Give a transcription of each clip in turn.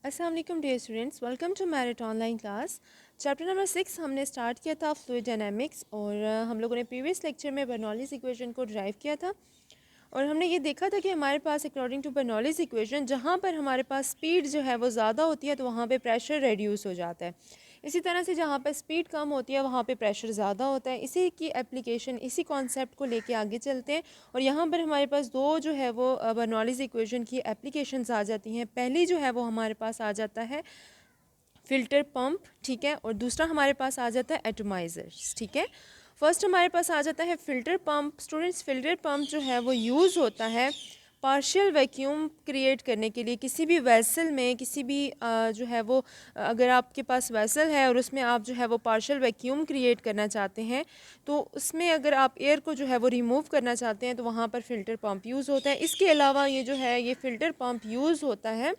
अस्सलाम वालेकुम dear students, welcome to merit online class. Chapter number 6 हमने स्टार्ट किया था फ्लूइड डायनामिक्स और हम लोगों ने प्रीवियस लेक्चर में बर्नौलीज़ इक्वेशन को ड्राइव किया था और हमने ये देखा था कि हमारे पास अकॉर्डिंग टू बर्नौलीज़ इक्वेशन जहाँ पर हमारे पास स्पीड जो है वो ज़्यादा होती है तो वहाँ पे प्रेशर रेड्यूस हो जाता है। इसी तरह से जहाँ पर स्पीड कम होती है वहाँ पे प्रेशर ज़्यादा होता है। इसी की एप्लीकेशन इसी कॉन्सेप्ट को लेके आगे चलते हैं और यहाँ पर हमारे पास दो जो है वो बर्नौलीज़ इक्वेशन की एप्लीकेशंस आ जाती हैं। पहली जो है वो हमारे पास आ जाता है फ़िल्टर पंप, ठीक है, और दूसरा हमारे पास आ जाता है एटमाइज़र्स, ठीक है। फर्स्ट हमारे पास आ जाता है filter pump. Students, filter pump जो है वो यूज़ होता है पार्शियल वैक्यूम क्रिएट करने के लिए। किसी भी वेसल में किसी भी जो है वो अगर आपके पास वेसल है और उसमें आप जो है वो पार्शियल वैक्यूम क्रिएट करना चाहते हैं तो उसमें अगर आप एयर को जो है वो रिमूव करना चाहते हैं तो वहाँ पर फ़िल्टर पंप यूज़ होता है। इसके अलावा ये जो है ये फ़िल्टर पंप यूज़ होता है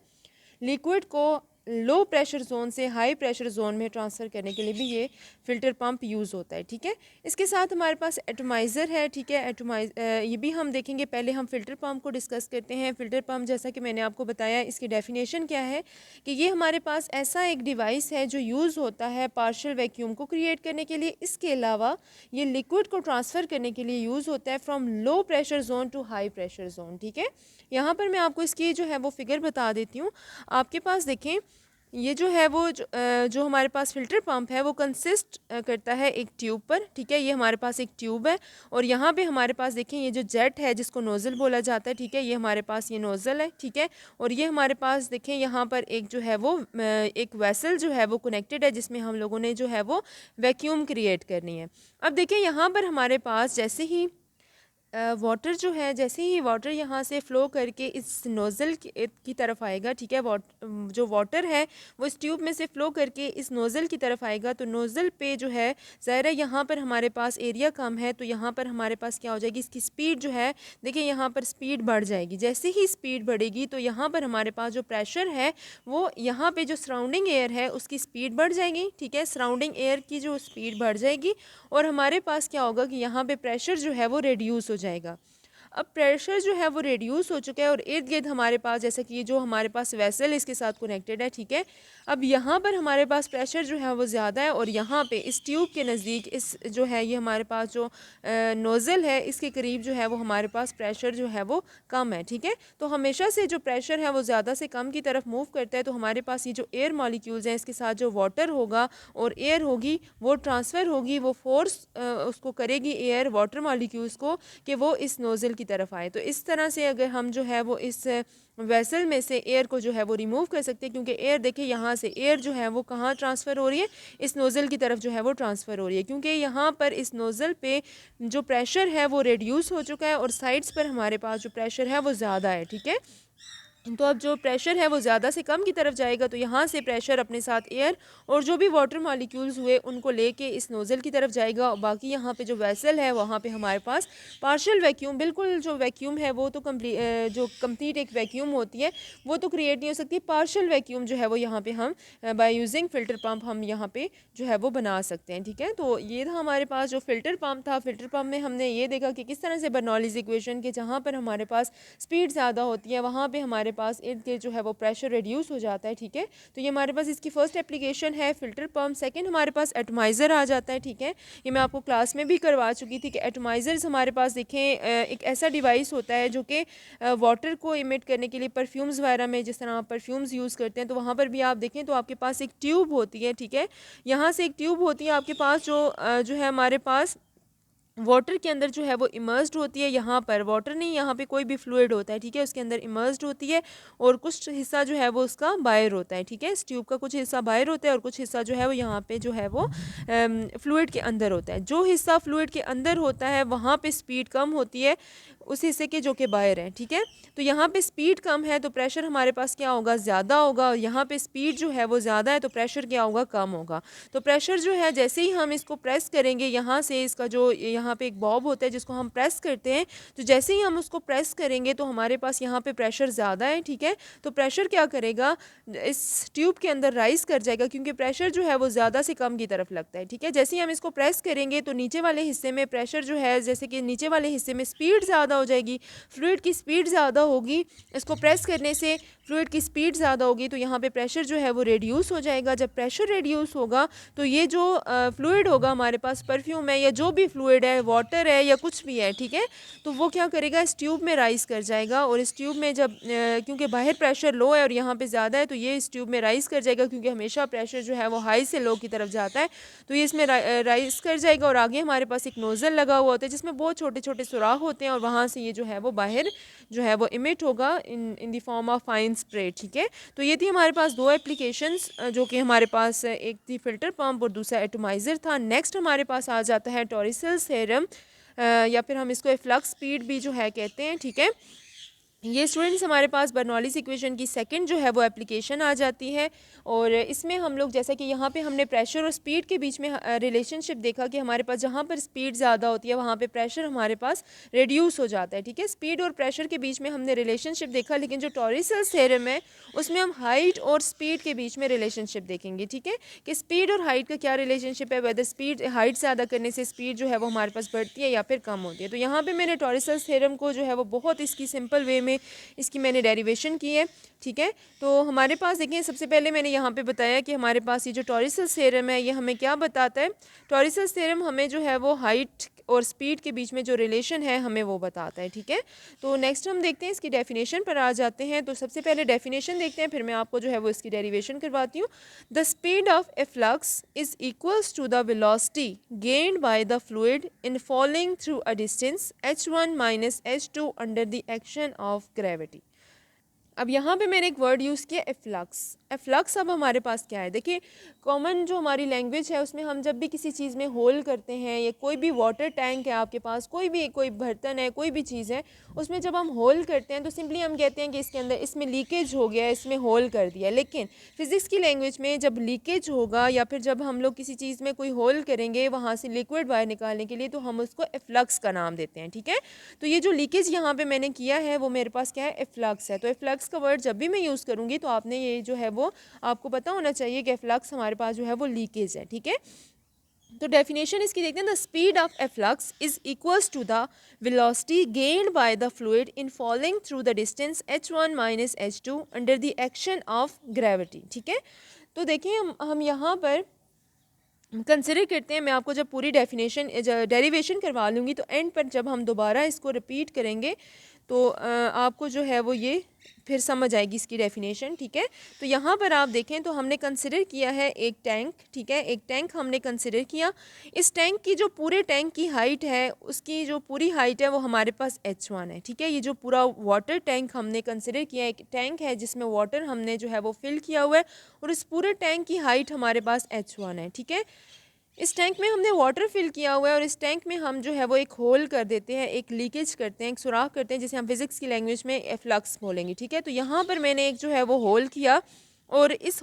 लिक्विड को लो प्रेशर जोन से हाई प्रेशर जोन में ट्रांसफ़र करने के लिए भी ये फ़िल्टर पंप यूज़ होता है, ठीक है। इसके साथ हमारे पास एटमाइज़र है, ठीक है। ये भी हम देखेंगे। पहले हम फ़िल्टर पंप को डिस्कस करते हैं। फ़िल्टर पंप जैसा कि मैंने आपको बताया इसकी डेफिनेशन क्या है कि ये हमारे पास ऐसा एक डिवाइस है जो यूज़ होता है पार्शियल वैक्यूम को क्रिएट करने के लिए। इसके अलावा ये लिक्विड को ट्रांसफ़र करने के लिए यूज़ होता है from low pressure zone to high pressure zone, ठीक है। यहाँ पर मैं आपको इसकी जो है वो फिगर बता देती हूँ। आपके पास देखें ये जो है वो जो हमारे पास फ़िल्टर पंप है वो कंसिस्ट करता है एक ट्यूब पर, ठीक है। ये हमारे पास एक ट्यूब है और यहाँ पे हमारे पास देखें ये जो जेट है जिसको नोज़ल बोला जाता है, ठीक है, ये हमारे पास ये नोज़ल है, ठीक है। और ये हमारे पास देखें यहाँ पर एक जो है वो एक वेसल जो है वो कनेक्टेड है जिसमें हम लोगों ने जो है वो वैक्यूम क्रिएट करनी है। अब देखें यहाँ पर हमारे पास जैसे ही वाटर जो है जैसे ही वाटर यहाँ से फ़्लो करके इस नोज़ल की तरफ आएगा, ठीक है। जो वाटर है वो इस ट्यूब में से फ़्लो करके इस नोज़ल की तरफ आएगा तो नोज़ल पे जो है ज़ाहिर है यहाँ पर हमारे पास एरिया कम है तो यहाँ पर हमारे पास क्या हो जाएगी, इसकी स्पीड जो है देखिए यहाँ पर स्पीड बढ़ जाएगी। जैसे ही स्पीड बढ़ेगी तो यहाँ पर हमारे पास जो प्रेशर है वो यहाँ पे जो सराउंडिंग एयर है उसकी स्पीड बढ़ जाएगी, ठीक है। सराउंडिंग एयर की जो स्पीड बढ़ जाएगी और हमारे पास क्या होगा कि यहाँ पे प्रेशर जो है वो रिड्यूस हो जाएगा। अब प्रेशर जो है वो रिड्यूस हो चुका है और इर्द गिर्द हमारे पास जैसे कि ये जो हमारे पास वेसल इसके साथ कनेक्टेड है, ठीक है। अब यहाँ पर हमारे पास प्रेशर जो है वो ज़्यादा है और यहाँ पे इस ट्यूब के नज़दीक इस जो है ये हमारे पास जो नोज़ल है इसके करीब जो है वो हमारे पास प्रेशर जो है वो कम है, ठीक है। तो हमेशा से जो प्रेशर है वो ज़्यादा से कम की तरफ मूव करता है तो हमारे पास ये जो एयर मॉलिक्यूल्स हैं इसके साथ जो वाटर होगा और एयर होगी वो ट्रांसफ़र होगी, वो फोर्स उसको करेगी एयर वाटर मॉलिक्यूल्स को कि वो इस नोज़ल की तरफ आए। तो इस तरह से अगर हम जो है वो इस वेसल में से एयर को जो है वो रिमूव कर सकते हैं क्योंकि एयर देखिए यहाँ से एयर जो है वो कहाँ ट्रांसफ़र हो रही है, इस नोज़ल की तरफ जो है वो ट्रांसफ़र हो रही है क्योंकि यहाँ पर इस नोज़ल पे जो प्रेशर है वो रिड्यूस हो चुका है और साइड्स पर हमारे पास जो प्रेशर है वो ज़्यादा है, ठीक है। तो अब जो प्रेशर है वो ज़्यादा से कम की तरफ जाएगा तो यहाँ से प्रेशर अपने साथ एयर और जो भी वाटर मॉलिक्यूल्स हुए उनको लेके इस नोज़ल की तरफ जाएगा और बाकी यहाँ पे जो वेसल है वहाँ पे हमारे पास पार्शियल वैक्यूम, बिल्कुल जो वैक्यूम है वो तो जो कंप्लीट एक वैक्यूम होती है वो तो क्रिएट नहीं हो सकती। पार्शियल वैक्यूम जो है वो यहाँ पे हम बाय यूजिंग फ़िल्टर पंप हम यहाँ पे जो है वो बना सकते हैं, ठीक है। तो ये था हमारे पास जो फ़िल्टर पंप था। फ़िल्टर पंप में हमने ये देखा कि किस तरह से बर्नौलीज़ इक्वेशन के जहाँ पर हमारे पास स्पीड ज़्यादा होती है वहाँ पे हमारे पास इर्द गिर्द जो है वो प्रेशर रिड्यूस हो जाता है, ठीक है। तो ये हमारे पास इसकी फर्स्ट एप्लीकेशन है फ़िल्टर पंप। सेकंड हमारे पास एटमाइज़र आ जाता है, ठीक है। ये मैं आपको क्लास में भी करवा चुकी थी कि एटमाइज़र्स हमारे पास देखें एक ऐसा डिवाइस होता है जो कि वाटर को इमिट करने के लिए परफ्यूम्स वगैरह में जिस तरह आप परफ्यूम्स यूज़ करते हैं तो वहाँ पर भी आप देखें तो आपके पास एक ट्यूब होती है, ठीक है। यहाँ से एक ट्यूब होती है आपके पास जो है हमारे पास वाटर के अंदर जो है वो इमर्स्ड होती है। यहाँ पर वाटर नहीं, यहाँ पे कोई भी फ्लूइड होता है, ठीक है, उसके अंदर इमर्स्ड होती है और कुछ हिस्सा जो है वो उसका बाहर होता है, ठीक है। इस ट्यूब का कुछ हिस्सा बाहर होता है और कुछ हिस्सा जो है वो यहाँ पे जो है वो फ्लूइड के अंदर होता है। जो हिस्सा फ्लूइड के अंदर होता है वहाँ पे स्पीड कम होती है उस हिस्से के जो कि बाहर है, ठीक है। तो यहाँ पे स्पीड कम है तो प्रेशर हमारे पास क्या होगा, ज़्यादा होगा और यहाँ पे स्पीड जो है वो ज़्यादा है तो प्रेशर क्या होगा, कम होगा। तो प्रेशर जो है जैसे ही हम इसको प्रेस करेंगे यहाँ से इसका जो यहाँ पे एक बॉब होता है जिसको हम प्रेस करते हैं तो जैसे ही हम उसको प्रेस करेंगे तो हमारे पास यहाँ पे प्रेशर ज़्यादा है, ठीक है। तो प्रेशर क्या करेगा, इस ट्यूब के अंदर राइज कर जाएगा क्योंकि प्रेशर जो है वो ज़्यादा से कम की तरफ लगता है, ठीक है। जैसे ही हम इसको प्रेस करेंगे तो नीचे वाले हिस्से में प्रेशर जो है जैसे कि नीचे वाले हिस्से में स्पीड ज़्यादा हो जाएगी, फ्लूइड की स्पीड ज़्यादा होगी इसको प्रेस करने से फ्लूइड की स्पीड ज़्यादा होगी तो यहाँ पे प्रेशर जो है वो रिड्यूस हो जाएगा। जब प्रेशर रिड्यूस होगा तो ये जो फ्लूइड होगा हमारे पास, परफ्यूम है या जो भी फ्लूइड है, वाटर है या कुछ भी है, ठीक है, तो वो क्या करेगा, इस ट्यूब में राइज़ कर जाएगा। और इस ट्यूब में जब क्योंकि बाहर प्रेशर लो है और यहाँ पे ज़्यादा है, तो ये इस ट्यूब में राइज़ कर जाएगा, क्योंकि हमेशा प्रेशर जो है वो हाई से लो की तरफ जाता है। तो ये इसमें राइज़ कर जाएगा और आगे हमारे पास एक नोज़ल लगा हुआ होता है जिसमें बहुत छोटे छोटे सुराख होते हैं, और वहाँ से ये जो है वो बाहर जो है वो इमिट होगा in the form of fine spray, ठीक है। तो ये थी हमारे पास दो एप्लीकेशंस जो कि हमारे पास, एक थी फ़िल्टर पंप और दूसरा एटमाइज़र था। नेक्स्ट हमारे पास आ जाता है टॉरिसल्स थ्योरम, या फिर हम इसको फ्लक्स स्पीड भी जो है कहते हैं, ठीक है। ये स्टूडेंट्स हमारे पास बर्नौलीज़ इक्वेशन की सेकंड जो है वो एप्लीकेशन आ जाती है। और इसमें हम लोग जैसा कि यहाँ पे हमने प्रेशर और स्पीड के बीच में रिलेशनशिप देखा कि हमारे पास जहाँ पर स्पीड ज़्यादा होती है वहाँ पे प्रेशर हमारे पास रिड्यूस हो जाता है, ठीक है। स्पीड और प्रेशर के बीच में हमने रिलेशनशिप देखा, लेकिन जो टॉरिसल्स थ्योरम है उसमें हम हाइट और स्पीड के बीच में रिलेशनशिप देखेंगे, ठीक है, कि स्पीड और हाइट का क्या रिलेशनशिप है, वेदर स्पीड हाइट ज़्यादा करने से स्पीड जो है वो हमारे पास बढ़ती है या फिर कम होती है। तो यहाँ पर मैंने टॉरिसल्स थ्योरम को जो है वो बहुत इसकी सिंपल वे में इसकी मैंने डेरिवेशन की है, ठीक है। तो हमारे पास देखिए, सबसे पहले मैंने यहाँ पे बताया कि हमारे पास ये जो टॉरिसल्स थ्योरम है ये हमें क्या बताता है। टॉरिसल्स थ्योरम हमें जो है वो हाइट और स्पीड के बीच में जो रिलेशन है हमें वो बताता है, ठीक है। तो नेक्स्ट हम देखते हैं, इसकी डेफिनेशन पर आ जाते हैं। तो सबसे पहले डेफिनेशन देखते हैं, फिर मैं आपको जो है वो इसकी डेरिवेशन करवाती हूँ। The speed of efflux is equals to the velocity gained by the fluid in falling through a distance h1 minus h2 under the action of gravity. अब यहाँ पे मैंने एक वर्ड यूज़ किया, एफ्लक्स। एफ्लक्स अब हमारे पास क्या है, देखिए, कॉमन जो हमारी लैंग्वेज है उसमें हम जब भी किसी चीज़ में होल करते हैं, या कोई भी वाटर टैंक है आपके पास, कोई बर्तन है, कोई भी चीज़ है, उसमें जब हम होल करते हैं तो सिंपली हम कहते हैं कि इसके अंदर इसमें लीकेज हो गया है, इसमें होल कर दिया। लेकिन फिज़िक्स की लैंग्वेज में जब लीकेज होगा या फिर जब हम लोग किसी चीज़ में कोई होल करेंगे वहाँ से लिक्विड बाहर निकालने के लिए, तो हम उसको एफ्लक्स का नाम देते हैं, ठीक है। तो ये जो लीकेज यहाँ पे मैंने किया है वो मेरे पास क्या है, एफ्लक्स है। तो एफ्लक्स का वर्ड जब भी मैं यूज़ करूँगी तो आपने ये जो है वो आपको पता होना चाहिए कि फ्लक्स हमारे पास जो है वो लीकेज है, ठीक है। तो डेफिनेशन इसकी देखते हैं, the speed of efflux is equals to the velocity gained by the fluid in falling through the distance h1 minus h2 under the action of gravity, ठीक है। तो देखिए, हम यहाँ पर कंसिडर करते हैं, मैं आपको जब पूरी डेफिनेशन डेरिवेशन करवा लूँगी तो एंड पर जब हम दोबारा इसको रिपीट करेंगे तो आपको जो है वो ये फिर समझ आएगी इसकी डेफिनेशन, ठीक है। तो यहाँ पर आप देखें तो हमने कंसिडर किया है एक टैंक, ठीक है, एक टैंक हमने कंसिडर किया। इस टैंक की जो पूरे टैंक की हाइट है, उसकी जो पूरी हाइट है वो हमारे पास h1 है, ठीक है। ये जो पूरा वाटर टैंक हमने कंसिडर किया, एक टैंक है जिसमें वाटर हमने जो है वो फिल किया हुआ है, और इस पूरे टैंक की हाइट हमारे पास h1 है, ठीक है। इस टैंक में हमने वाटर फिल किया हुआ है और इस टैंक में हम जो है वो एक होल कर देते हैं, एक लीकेज करते हैं, एक सुराख करते हैं, जिसे हम फिज़िक्स की लैंग्वेज में एफ्लक्स बोलेंगे, ठीक है। तो यहाँ पर मैंने एक जो है वो होल किया, और इस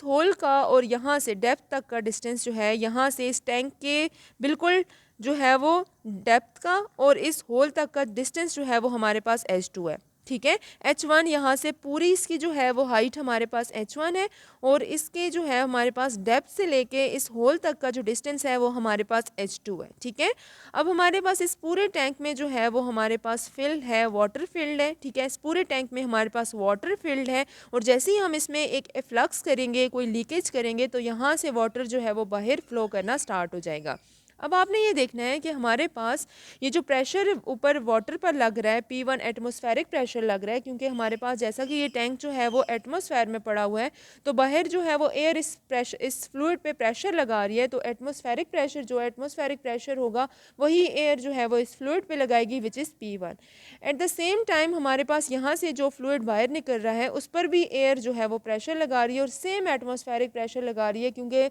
होल का और यहाँ से डेप्थ तक का डिस्टेंस जो है, यहाँ से इस टैंक के बिल्कुल जो है वो डेप्थ का और इस होल तक का डिस्टेंस जो है वो हमारे पास h2 है, ठीक है। h1 यहाँ से पूरी इसकी जो है वो हाइट हमारे पास h1 है, और इसके जो है हमारे पास डेप्थ से लेके इस होल तक का जो डिस्टेंस है वो हमारे पास h2 है, ठीक है। अब हमारे पास इस पूरे टैंक में जो है वो हमारे पास फिल्ड है, वाटर फिल्ड है, ठीक है। इस पूरे टैंक में हमारे पास वाटर फिल्ड है, और जैसे ही हम इसमें एक फ्लक्स करेंगे, कोई लीकेज करेंगे, तो यहाँ से वाटर जो है वो बाहर फ्लो करना स्टार्ट हो जाएगा। अब आपने ये देखना है कि हमारे पास ये जो प्रेशर ऊपर वाटर पर लग रहा है, P1 एटमॉस्फेरिक प्रेशर लग रहा है, क्योंकि हमारे पास जैसा कि ये टैंक जो है वो एटमॉस्फेयर में पड़ा हुआ है, तो बाहर जो है वो एयर इस फ्लूइड पे प्रेशर लगा रही है। तो एटमॉस्फेरिक प्रेशर जो एटमॉस्फेरिक प्रेशर होगा वही एयर जो है वो इस फ्लूइड पे लगाएगी, which is P1। At the same time हमारे पास यहाँ से जो फ्लूइड बाहर निकल रहा है उस पर भी एयर जो है वो प्रेशर लगा रही है, और सेम एटमॉस्फेरिक प्रेशर लगा रही है, क्योंकि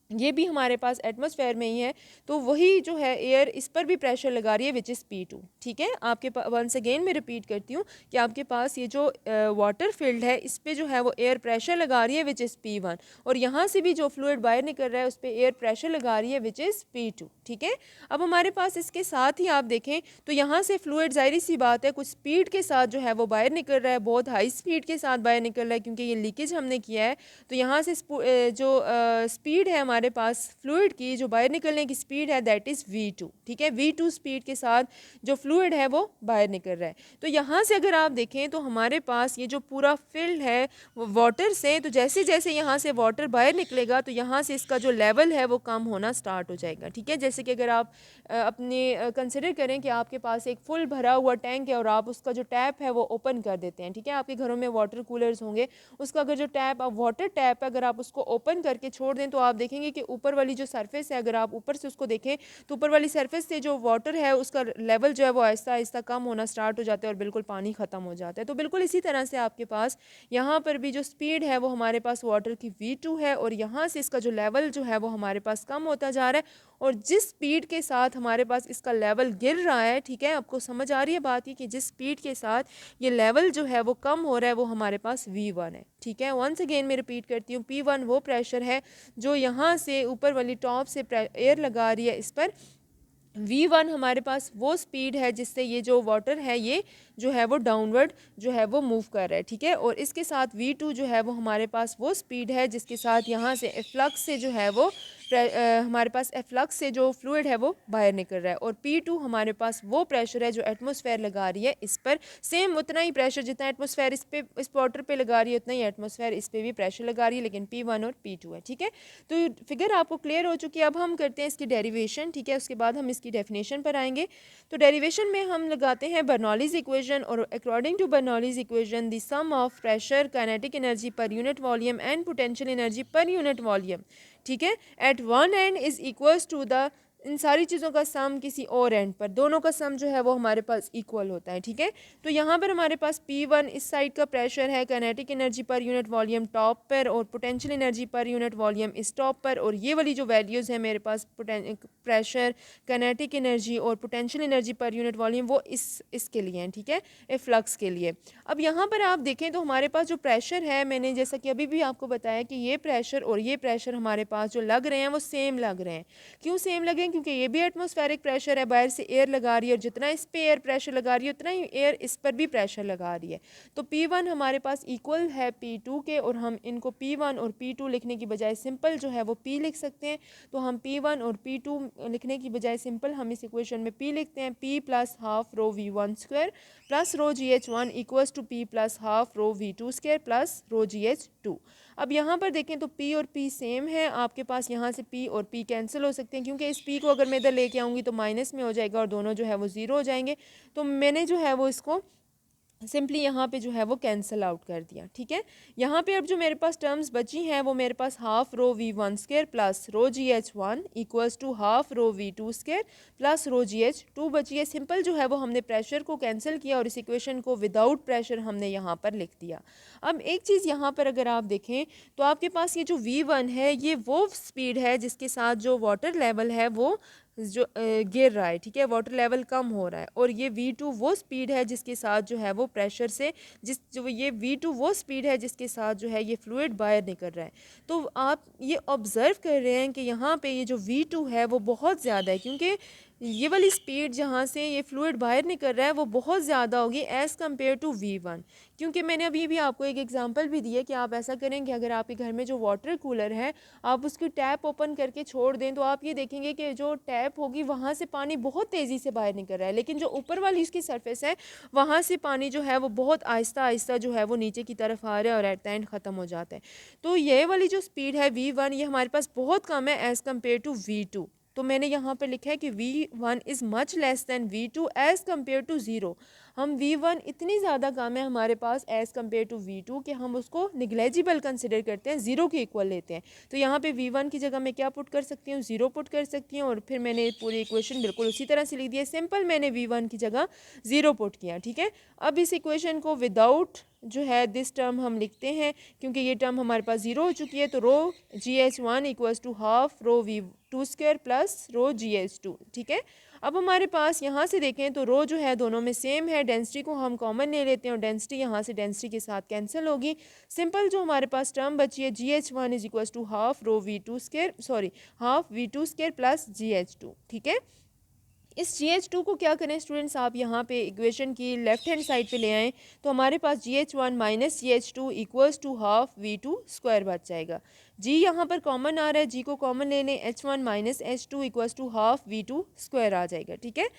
ये भी हमारे पास एटमॉस्फेयर में ही है, तो वही जो है एयर इस पर भी प्रेशर लगा रही है, विच इज़ P2, ठीक है। आपके पास वंस अगेन मैं रिपीट करती हूँ कि आपके पास ये जो वाटर फील्ड है इस पे जो है वो एयर प्रेशर लगा रही है, विच इज़ P1, और यहाँ से भी जो फ्लूइड बाहर निकल रहा है उस पर एयर प्रेशर लगा रही है, विच इज़ P2, ठीक है। अब हमारे पास इसके साथ ही आप देखें तो यहाँ से फ्लूइड, जाहिर सी बात है, कुछ स्पीड के साथ जो है वो बाहर निकल रहा है, बहुत हाई स्पीड के साथ बाहर निकल रहा है, क्योंकि ये लीकेज हमने किया है। तो यहाँ से जो स्पीड है हमारे पास फ्लूइड की जो बाहर निकलने की स्पीड है दैट इज़ V2, ठीक है। V2 स्पीड के साथ जो फ्लूइड है वो बाहर निकल रहा है। तो यहाँ से अगर आप देखें तो हमारे पास ये जो पूरा फील्ड है वो वाटर से, तो जैसे जैसे यहाँ से वाटर बाहर निकलेगा तो यहाँ से इसका जो लेवल है वो कम होना स्टार्ट हो जाएगा, ठीक है। जैसे कि अगर आप अपने कंसिडर करें कि आपके पास एक फुल भरा हुआ टैंक है और आप उसका जो टैप है वो ओपन कर देते हैं, ठीक है। आपके घरों में वाटर कूलर्स होंगे, उसका अगर जो टैप वाटर टैप है अगर आप उसको ओपन करके छोड़ दें तो आप देखेंगे कि ऊपर वाली जो सरफेस है, अगर आप ऊपर से उसको देखें तो ऊपर वाली सरफेस से जो वाटर है उसका लेवल जो है वो आहिस्ता आहिस्ता कम होना स्टार्ट हो जाता है और बिल्कुल पानी ख़त्म हो जाता है। तो बिल्कुल इसी तरह से आपके पास यहाँ पर भी जो स्पीड है वो हमारे पास वाटर की V2 है और यहाँ से इसका जो लेवल जो है वो हमारे पास कम होता जा रहा है और जिस स्पीड के साथ हमारे पास इसका लेवल गिर रहा है, ठीक है, आपको समझ आ रही है बात ये कि जिस स्पीड के साथ ये लेवल जो है वो कम हो रहा है वो हमारे पास V1 है, ठीक है। वंस अगेन मैं रिपीट करती हूँ, P1 वो प्रेशर है जो यहाँ से ऊपर वाली टॉप से एयर लगा रही है इस पर। V1 हमारे पास वो स्पीड है जिससे ये जो वाटर है ये जो है वो डाउनवर्ड जो है वो मूव कर रहा है, ठीक है। और इसके साथ V2 जो है वो हमारे पास वो स्पीड है जिसके साथ यहाँ से एफ्लक्स से जो है वो हमारे पास एफ्लक्स से जो फ्लूइड है वो बाहर निकल रहा है। और P2 हमारे पास वो प्रेशर है जो एटमॉस्फेयर लगा रही है इस पर, सेम उतना ही प्रेशर जितना एटमॉस्फेयर इस वाटर पे लगा रही है उतना ही एटमॉस्फेयर इस पर भी प्रेशर लगा रही है, लेकिन P1 और P2 है, ठीक है। तो फिगर आपको क्लियर हो चुकी है। अब हम करते हैं इसकी डेरिवेशन, ठीक है, उसके बाद हम इसकी डेफिनेशन पर आएंगे। तो डेरिवेशन में हम लगाते हैं बर्नौलीज इक्वेशन और according to Bernoulli's equation the sum of pressure, kinetic energy per unit volume and potential energy per unit volume, ठीक है, at one end is equals to the, इन सारी चीज़ों का सम किसी और एंड पर, दोनों का सम जो है वो हमारे पास इक्वल होता है, ठीक है। तो यहाँ पर हमारे पास P1 इस साइड का प्रेशर है, kinetic energy per unit volume top पर और potential energy per unit volume इस टॉप पर, और ये वाली जो वैल्यूज़ है मेरे पास प्रेशर, काइनेटिक एनर्जी और potential energy per unit volume वो इसके लिए हैं, ठीक है, फ्लक्स के लिए। अब यहाँ पर आप देखें तो हमारे पास जो प्रेशर है, मैंने जैसा कि अभी भी आपको बताया कि ये प्रेशर और ये प्रेशर हमारे पास जो लग रहे हैं वो सेम लग रहे हैं। क्यों सेम लगे? क्योंकि ये भी एटमॉस्फेरिक प्रेशर है, बाहर से एयर लगा रही है और जितना इस पे एयर प्रेशर लगा रही है उतना ही एयर इस पर भी प्रेशर लगा रही है। तो P1 हमारे पास इक्वल है P2 के, और हम इनको P1 और P2 लिखने की बजाय सिंपल जो है वो P लिख सकते हैं। तो हम P1 और P2 लिखने की बजाय सिंपल हम इस इक्वेशन में P लिखते हैं, P plus half rho V1 square plus rho GH1 equals to P plus half rho V2 square plus rho GH2। अब यहाँ पर देखें तो P और P सेम है, आपके पास यहाँ से P और P कैंसिल हो सकते हैं क्योंकि इस P को अगर मैं इधर लेके आऊँगी तो माइनस में हो जाएगा और दोनों जो है वो ज़ीरो हो जाएंगे। तो मैंने जो है वो इसको सिंपली यहाँ पे जो है वो कैंसिल आउट कर दिया, ठीक है। यहाँ पे अब जो मेरे पास टर्म्स बची हैं वो मेरे पास half rho V1 square plus rho GH1 equals to half rho V2 square plus rho GH2 बची है। सिंपल जो है वो हमने प्रेशर को कैंसिल किया और इस इक्वेशन को विदाउट प्रेशर हमने यहाँ पर लिख दिया। अब एक चीज़ यहाँ पर अगर आप देखें तो आपके पास ये जो V1 है ये वो स्पीड है जिसके साथ जो वाटर लेवल है वो जो गिर रहा है, ठीक है, वाटर लेवल कम हो रहा है, और ये V2 वो स्पीड है जिसके साथ जो है वो प्रेशर से ये V2 वो स्पीड है जिसके साथ जो है ये फ्लूइड बाहर निकल रहा है। तो आप ये ऑब्ज़र्व कर रहे हैं कि यहाँ पे ये जो V2 है वो बहुत ज़्यादा है क्योंकि ये वाली स्पीड जहाँ से ये फ्लूइड बाहर निकल रहा है वो बहुत ज़्यादा होगी एज़ कम्पेयर टू V1। क्योंकि मैंने अभी भी आपको एक एग्जांपल भी दी है कि आप ऐसा करें कि अगर आपके घर में जो वाटर कूलर है आप उसकी टैप ओपन करके छोड़ दें तो आप ये देखेंगे कि जो टैप होगी वहाँ से पानी बहुत तेज़ी से बाहर निकल रहा है, लेकिन जो ऊपर वाली उसकी सरफेस है वहाँ से पानी जो है वो बहुत आहिस्ता आहिस्ता जो है वो नीचे की तरफ आ रहा है और एट द एंड ख़त्म हो जाता है। तो ये वाली जो स्पीड है V1 ये हमारे पास बहुत कम है एज़ कम्पेयर टू V2। तो मैंने यहाँ पर लिखा है कि V1 is much less than V2 as compare to zero. हम V1 इतनी ज़्यादा कम है हमारे पास एज़ कम्पेयर टू V2 कि हम उसको निगलेजिबल कंसिडर करते हैं, ज़ीरो के इक्वल लेते हैं। तो यहाँ पे V1 की जगह मैं क्या पुट कर सकती हूँ, ज़ीरो पुट कर सकती हूँ, और फिर मैंने पूरी इक्वेशन बिल्कुल उसी तरह से लिख दी है। सिंपल मैंने V1 की जगह ज़ीरो पुट किया, ठीक है। अब इस इक्वेशन को विदाउट जो है दिस टर्म हम लिखते हैं क्योंकि ये टर्म हमारे पास ज़ीरो हो चुकी है। तो rho GH1 equals to half rho V2 square plus rho GH2, ठीक है। अब हमारे पास यहाँ से देखें तो रो जो है दोनों में सेम है, डेंसिटी को हम कॉमन ले लेते हैं और डेंसिटी यहाँ से डेंसिटी के साथ कैंसिल होगी। सिंपल जो हमारे पास टर्म बची है GH1 is equals to half rho V2 square half V2 square plus GH2, ठीक है। इस GH2 को क्या करें स्टूडेंट्स, आप यहाँ पे इक्वेशन की लेफ्ट हैंड साइड पे ले आएँ तो हमारे पास GH1 minus GH2 equals to half V2 square बच जाएगा। G यहाँ पर कॉमन आ रहा है, G को कॉमन ले लें, H1 minus H2 equals to half V2 square आ जाएगा। ठीक है,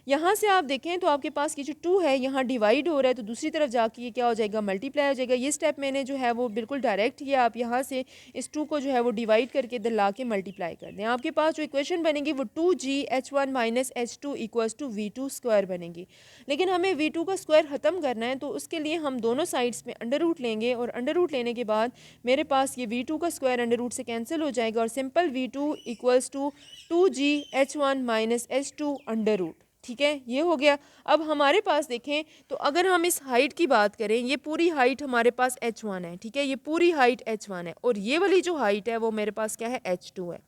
यहाँ से आप देखें तो आपके पास ये जो 2 है यहाँ डिवाइड हो रहा है, तो दूसरी तरफ जाके ये क्या हो जाएगा, मल्टीप्लाई हो जाएगा। ये स्टेप मैंने जो है वो बिल्कुल डायरेक्ट किया, आप यहाँ से इस 2 को जो है वो डिवाइड करके इधर ला के मल्टीप्लाई कर दें। आपके पास जो इक्वेशन बनेगी वो 2GH1 minus H2 equals to V2 square बनेगी। लेकिन हमें V2 का स्क्वायर ख़त्म करना है, तो उसके लिए हम दोनों साइड्स में अंडर रूट लेंगे, और अंडर रूट लेने के बाद मेरे पास ये V2 का स्क्वायर अंडर रूट से कैंसिल हो जाएगा, और simple V2 equals to 2GH1 minus H2 under root. ठीक है, ये हो गया। अब हमारे पास देखें तो अगर हम इस हाइट की बात करें, ये पूरी हाइट हमारे पास H1 है। ठीक है, ये पूरी हाइट H1 है, और ये वाली जो हाइट है वो मेरे पास क्या है, H2 है।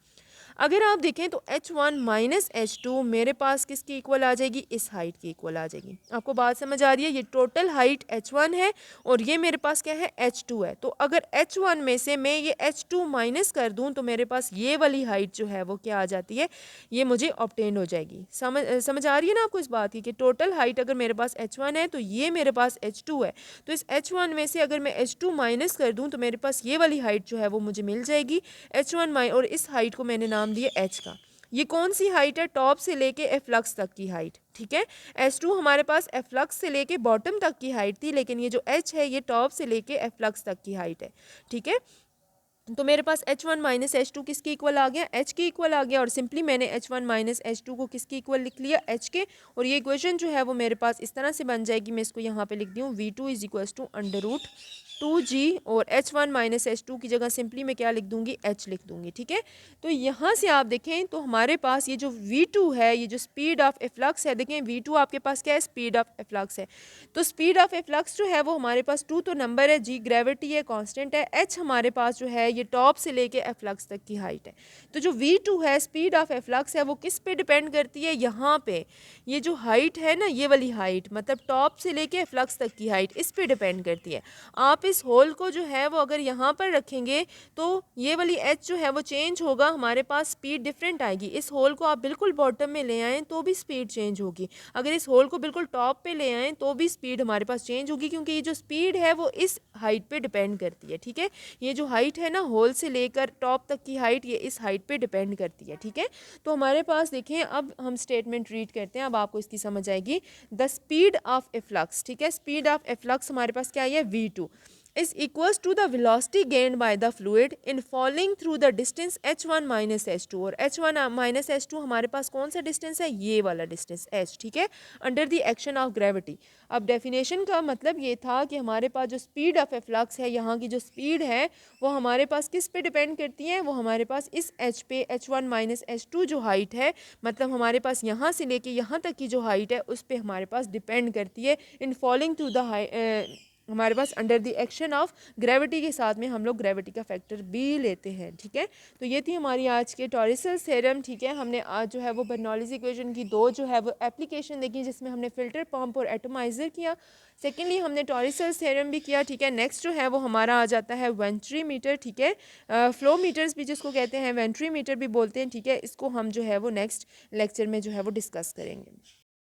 अगर आप देखें तो H1 माइनस H2 मेरे पास किसकी इक्वल आ जाएगी, इस हाइट की इक्वल आ जाएगी। आपको बात समझ आ रही है, ये टोटल हाइट H1 है और ये मेरे पास क्या है, H2 है। तो अगर H1 में से मैं ये H2 माइनस कर दूं तो मेरे पास ये वाली हाइट जो है वो क्या आ जाती है, ये मुझे ऑब्टेन हो जाएगी। समझ आ रही है ना आपको इस बात की, कि टोटल हाइट अगर मेरे पास H1 है तो ये मेरे पास H2 है, तो इस H1 में से अगर मैं H2 माइनस कर दूं तो मेरे पास ये वाली हाइट जो है वो मुझे मिल जाएगी H1 और इस हाइट को मैंने नाम दिया H का। ये कौन सी हाइट है, टॉप से लेके एफ्लक्स तक की हाइट। ठीक है, H2 हमारे पास एफ्लक्स से लेके बॉटम तक की हाइट थी, लेकिन ये जो H है ये टॉप से लेके एफ्लक्स तक की हाइट है। ठीक है, तो मेरे पास H1 माइनस H2 किसके इक्वल आ गया, H के इक्वल आ गया, और सिंपली मैंने H1 माइनस H2 को किसके इक्वल लिख लिया, H के। और ये इक्वेशन जो है वो मेरे पास इस तरह से बन जाएगी, मैं इसको यहाँ पे लिख दी हूँ, V2 is equals to under root 2G, और H1 माइनस H2 की जगह सिंपली मैं क्या लिख दूंगी, H लिख दूंगी। ठीक है, तो यहाँ से आप देखें तो हमारे पास ये जो V2 है, ये जो स्पीड ऑफ एफ्लक्स है, देखें V2 आपके पास क्या है, स्पीड ऑफ एफ्लक्स है। तो स्पीड ऑफ एफ्लक्स जो है वो हमारे पास 2 तो नंबर है, G ग्रेविटी है, कांस्टेंट है, H हमारे पास जो है ये टॉप से लेके एफ्लक्स तक की हाइट है। तो जो V2 है, स्पीड ऑफ एफ्लक्स है, वो किस पे डिपेंड करती है, यहाँ पे ये जो हाइट है ना, ये वाली हाइट, मतलब टॉप से लेके एफ्लक्स तक की हाइट, इस पे डिपेंड करती है। आप इस होल को जो है वो अगर यहाँ पर रखेंगे तो ये वाली H जो है वो चेंज होगा, हमारे पास स्पीड डिफरेंट आएगी। इस होल को आप बिल्कुल बॉटम में ले आएँ तो भी स्पीड चेंज होगी, अगर इस होल को बिल्कुल टॉप पे ले आएँ तो भी स्पीड हमारे पास चेंज होगी, क्योंकि ये जो स्पीड है वो इस हाइट पे डिपेंड करती है। ठीक है, ये जो हाइट है ना, होल से लेकर टॉप तक की हाइट, ये इस हाइट पे डिपेंड करती है। ठीक है, तो हमारे पास देखें, अब हम स्टेटमेंट रीड करते हैं, अब आपको इसकी समझ आएगी। The speed of A flux, ठीक है, स्पीड ऑफ ए फ्लक्स हमारे पास क्या है, V2 is equals to the velocity gained by the fluid in falling through the distance h1 minus h2, और h1 minus h2 हमारे पास कौन सा डिस्टेंस है, ये वाला डिस्टेंस h। ठीक है, under the action of gravity. अब डेफिनेशन का मतलब ये था कि हमारे पास जो स्पीड ऑफ ए फ्लक्स है, यहाँ की जो स्पीड है वो हमारे पास किस पे डिपेंड करती है, वो हमारे पास इस h पे, h1 माइनस h2 जो हाइट है, मतलब हमारे पास यहाँ से लेके यहाँ तक की जो हाइट है उस पर हमारे पास डिपेंड करती है इन फॉलिंग थ्रू द हमारे पास under the action of gravity के साथ में हम लोग ग्रेविटी का फैक्टर भी लेते हैं। ठीक है, तो ये थी हमारी आज के टॉरिसल थ्योरम। ठीक है, हमने आज जो है वो बर्नौलीज इक्वेशन की 2 जो है वो एप्लीकेशन देखी, जिसमें हमने फिल्टर पंप और एटमाइज़र किया। सेकेंडली हमने टॉरिसल थ्योरम भी किया। ठीक है, नेक्स्ट जो है वो हमारा आ जाता है वेंट्री मीटर। ठीक है, फ्लो मीटर्स भी जिसको कहते हैं, वेंट्री मीटर भी बोलते हैं। ठीक है, इसको हम जो है वो नेक्स्ट लेक्चर में जो है वो डिस्कस करेंगे।